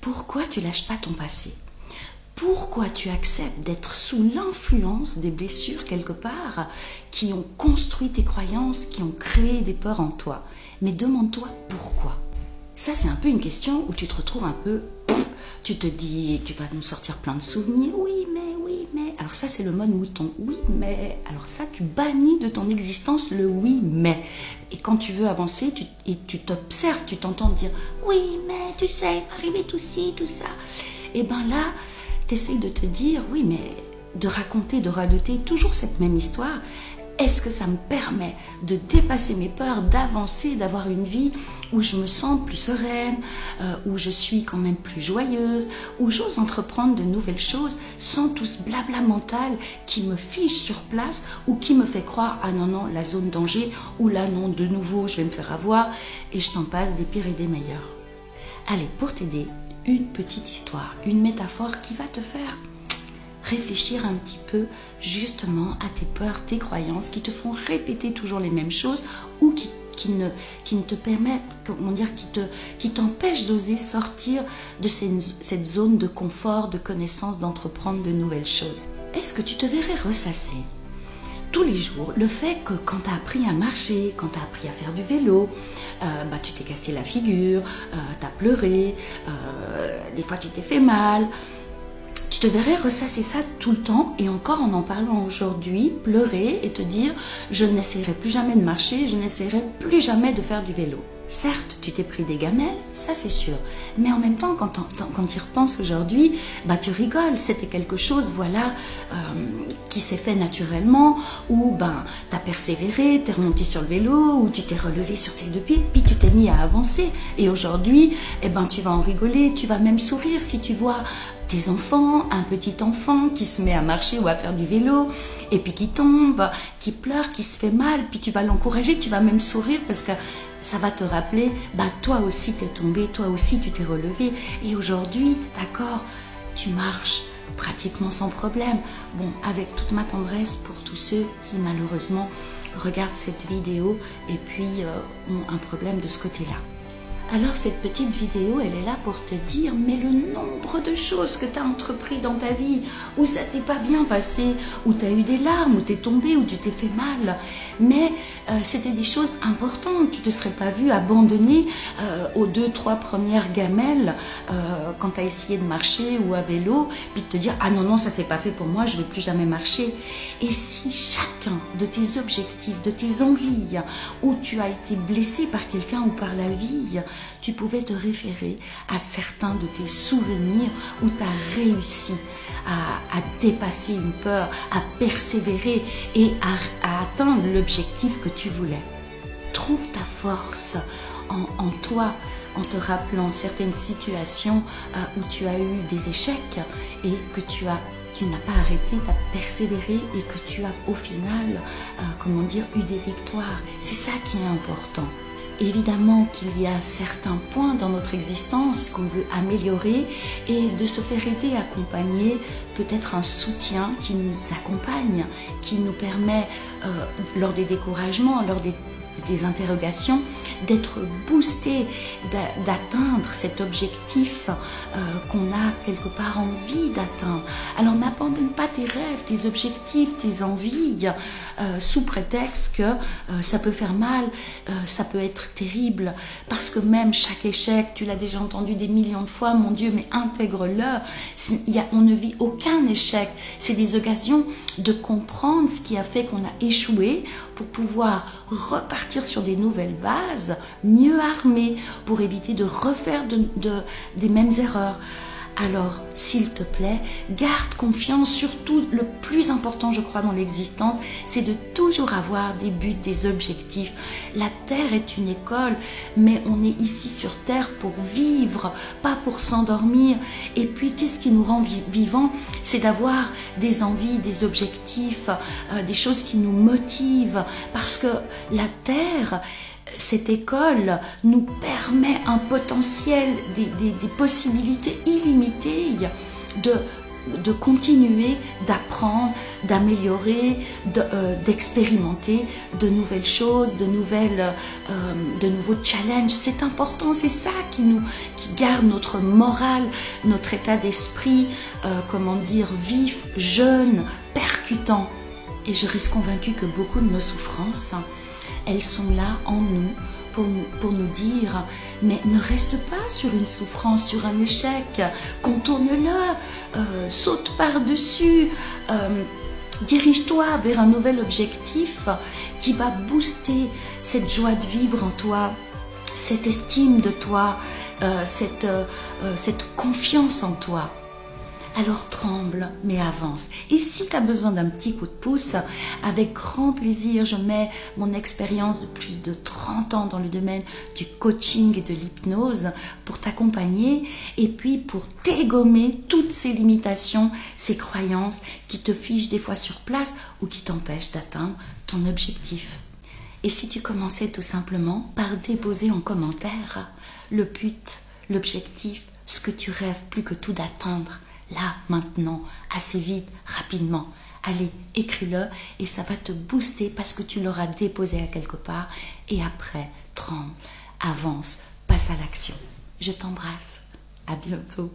Pourquoi tu lâches pas ton passé? Pourquoi tu acceptes d'être sous l'influence des blessures quelque part qui ont construit tes croyances, qui ont créé des peurs en toi? Mais demande-toi pourquoi. Ça, c'est un peu une question où tu te retrouves un peu... Tu te dis, tu vas nous sortir plein de souvenirs. Oui, mais... Alors ça, c'est le mode mouton. Oui, mais... Alors ça, tu bannis de ton existence le oui, mais. Et quand tu veux avancer, tu t'observes, tu t'entends dire oui, mais tu sais, arriver tout ci, tout ça. Et bien là, tu essayes de te dire oui, mais de raconter, de radoter toujours cette même histoire. Est-ce que ça me permet de dépasser mes peurs, d'avancer, d'avoir une vie où je me sens plus sereine, où je suis quand même plus joyeuse, où j'ose entreprendre de nouvelles choses sans tout ce blabla mental qui me fige sur place ou qui me fait croire « Ah non, non, la zone danger » ou là non, de nouveau, je vais me faire avoir et je t'en passe des pires et des meilleurs. Allez, pour t'aider, une petite histoire, une métaphore qui va te faire réfléchir un petit peu justement à tes peurs, tes croyances qui te font répéter toujours les mêmes choses ou qui ne te permettent, comment dire, qui t'empêchent d'oser sortir de cette zone de confort, de connaissance, d'entreprendre de nouvelles choses. Est-ce que tu te verrais ressasser tous les jours le fait que quand tu as appris à marcher, quand tu as appris à faire du vélo, tu t'es cassé la figure, tu as pleuré, des fois tu t'es fait mal. Tu te verrais ressasser ça tout le temps et encore en parlant aujourd'hui, pleurer et te dire « je n'essaierai plus jamais de marcher, je n'essaierai plus jamais de faire du vélo ». Certes, tu t'es pris des gamelles, ça c'est sûr, mais en même temps, quand tu y repenses aujourd'hui, tu rigoles, c'était quelque chose, voilà, qui s'est fait naturellement, ou tu as persévéré, tu es remonté sur le vélo, ou tu t'es relevé sur tes deux pieds, puis tu t'es mis à avancer, et aujourd'hui, tu vas en rigoler, tu vas même sourire si tu vois tes enfants, un petit enfant qui se met à marcher ou à faire du vélo, et puis qui tombe, qui pleure, qui se fait mal, puis tu vas l'encourager, tu vas même sourire parce que ça va te rappeler, toi aussi t'es tombé, toi aussi tu t'es relevé, et aujourd'hui, d'accord, tu marches pratiquement sans problème. Bon, avec toute ma tendresse pour tous ceux qui malheureusement regardent cette vidéo et puis ont un problème de ce côté-là. Alors cette petite vidéo, elle est là pour te dire, mais le nombre de choses que tu as entrepris dans ta vie, où ça s'est pas bien passé, où tu as eu des larmes, où tu es tombé, où tu t'es fait mal, mais c'était des choses importantes, tu te serais pas vu abandonner aux 2-3 premières gamelles quand tu as essayé de marcher ou à vélo, puis de te dire, ah non, non, ça s'est pas fait pour moi, je vais plus jamais marcher. Et si chacun de tes objectifs, de tes envies, où tu as été blessé par quelqu'un ou par la vie, tu pouvais te référer à certains de tes souvenirs où tu as réussi à dépasser une peur, à persévérer et à atteindre l'objectif que tu voulais. Trouve ta force en toi, en te rappelant certaines situations où tu as eu des échecs et que tu n'as pas arrêté, tu as persévéré et que tu as au final, eu des victoires. C'est ça qui est important. Évidemment qu'il y a certains points dans notre existence qu'on veut améliorer et de se faire aider, accompagner, peut-être un soutien qui nous accompagne, qui nous permet, lors des découragements, lors des interrogations, d'être boosté, d'atteindre cet objectif qu'on a quelque part envie d'atteindre. Alors n'abandonne pas tes rêves, tes objectifs, tes envies sous prétexte que ça peut faire mal, ça peut être terrible, parce que même chaque échec, tu l'as déjà entendu des millions de fois, mon Dieu, mais intègre-le, on ne vit aucun échec, c'est des occasions de comprendre ce qui a fait qu'on a échoué pour pouvoir repartir sur des nouvelles bases, mieux armées, pour éviter de refaire des mêmes erreurs. Alors, s'il te plaît, garde confiance, surtout le plus important, je crois, dans l'existence, c'est de toujours avoir des buts, des objectifs. La Terre est une école, mais on est ici sur Terre pour vivre, pas pour s'endormir. Et puis, qu'est-ce qui nous rend vivants? C'est d'avoir des envies, des objectifs, des choses qui nous motivent. Parce que la Terre, cette école nous permet un potentiel, des possibilités illimitées de continuer d'apprendre, d'améliorer, d'expérimenter de nouvelles choses, de nouveaux challenges. C'est important, c'est ça qui garde notre morale, notre état d'esprit, vif, jeune, percutant. Et je reste convaincue que beaucoup de nos souffrances, elles sont là en nous pour nous dire, mais ne reste pas sur une souffrance, sur un échec, contourne-le, saute par-dessus, dirige-toi vers un nouvel objectif qui va booster cette joie de vivre en toi, cette estime de toi, cette confiance en toi. Alors tremble, mais avance. Et si tu as besoin d'un petit coup de pouce, avec grand plaisir, je mets mon expérience de plus de 30 ans dans le domaine du coaching et de l'hypnose pour t'accompagner et puis pour dégommer toutes ces limitations, ces croyances qui te fichent des fois sur place ou qui t'empêchent d'atteindre ton objectif. Et si tu commençais tout simplement par déposer en commentaire le but, l'objectif, ce que tu rêves plus que tout d'atteindre, là, maintenant, assez vite, rapidement. Allez, écris-le et ça va te booster parce que tu l'auras déposé à quelque part. Et après, tremble, avance, passe à l'action. Je t'embrasse. À bientôt.